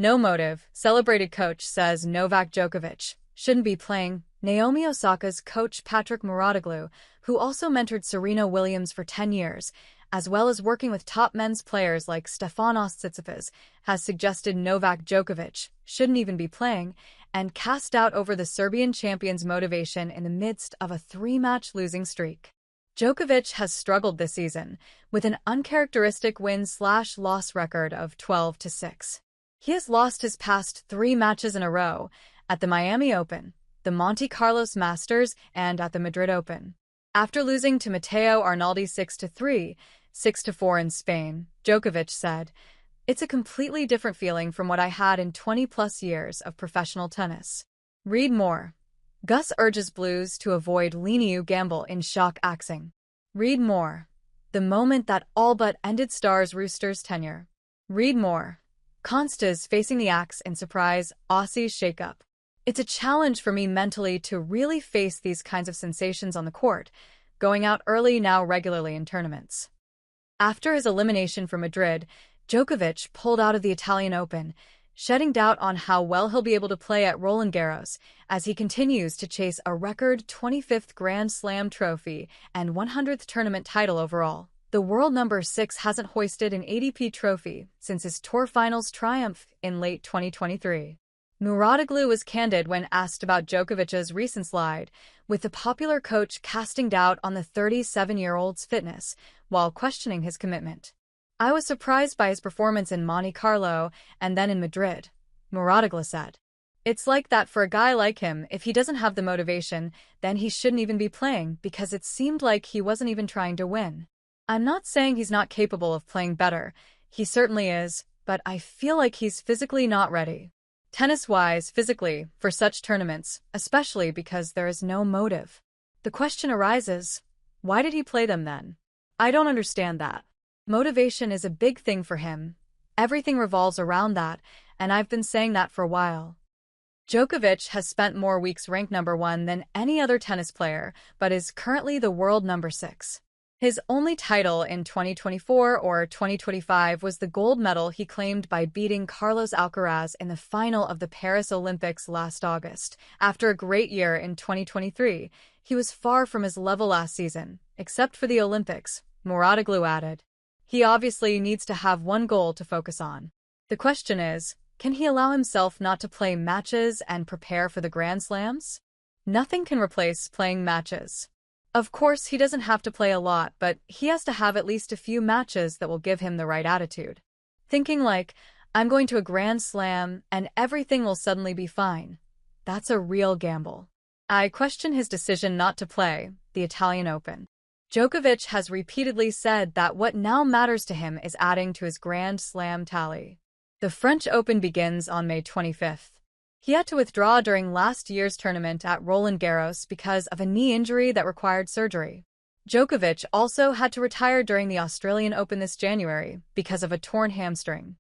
No motive, celebrated coach says Novak Djokovic shouldn't be playing. Naomi Osaka's coach Patrick Mouratoglou, who also mentored Serena Williams for 10 years, as well as working with top men's players like Stefanos Tsitsipas, has suggested Novak Djokovic shouldn't even be playing and cast doubt over the Serbian champion's motivation in the midst of a 3-match losing streak. Djokovic has struggled this season, with an uncharacteristic win/loss record of 12-6. He has lost his past 3 matches in a row at the Miami Open, the Monte Carlo Masters, and at the Madrid Open. After losing to Matteo Arnaldi 6-3, 6-4 in Spain, Djokovic said, "It's a completely different feeling from what I had in 20-plus years of professional tennis." Read more. Gus urges Blues to avoid Liniu gamble in shock axing. Read more. The moment that all but ended Stars Roosters' tenure. Read more. Consta's facing the axe in surprise Aussies shakeup. It's a challenge for me mentally to really face these kinds of sensations on the court, going out early now regularly in tournaments. After his elimination from Madrid, Djokovic pulled out of the Italian Open, shedding doubt on how well he'll be able to play at Roland Garros as he continues to chase a record 25th Grand Slam trophy and 100th tournament title overall. The world number 6 hasn't hoisted an ATP trophy since his Tour Finals triumph in late 2023. Mouratoglou was candid when asked about Djokovic's recent slide, with the popular coach casting doubt on the 37-year-old's fitness while questioning his commitment. "I was surprised by his performance in Monte Carlo and then in Madrid," Mouratoglou said. "It's like that for a guy like him. If he doesn't have the motivation, then he shouldn't even be playing because it seemed like he wasn't even trying to win. I'm not saying he's not capable of playing better. He certainly is, but I feel like he's physically not ready. Tennis-wise, physically, for such tournaments, especially because there is no motive." The question arises, why did he play them then? I don't understand that. Motivation is a big thing for him. Everything revolves around that, and I've been saying that for a while. Djokovic has spent more weeks ranked number 1 than any other tennis player, but is currently the world number 6. His only title in 2024 or 2025 was the gold medal he claimed by beating Carlos Alcaraz in the final of the Paris Olympics last August. After a great year in 2023, he was far from his level last season, except for the Olympics, Mouratoglou added. He obviously needs to have one goal to focus on. The question is, can he allow himself not to play matches and prepare for the Grand Slams? Nothing can replace playing matches. Of course, he doesn't have to play a lot, but he has to have at least a few matches that will give him the right attitude. Thinking like, I'm going to a Grand Slam and everything will suddenly be fine. That's a real gamble. I question his decision not to play the Italian Open. Djokovic has repeatedly said that what now matters to him is adding to his Grand Slam tally. The French Open begins on May 25th. He had to withdraw during last year's tournament at Roland Garros because of a knee injury that required surgery. Djokovic also had to retire during the Australian Open this January because of a torn hamstring.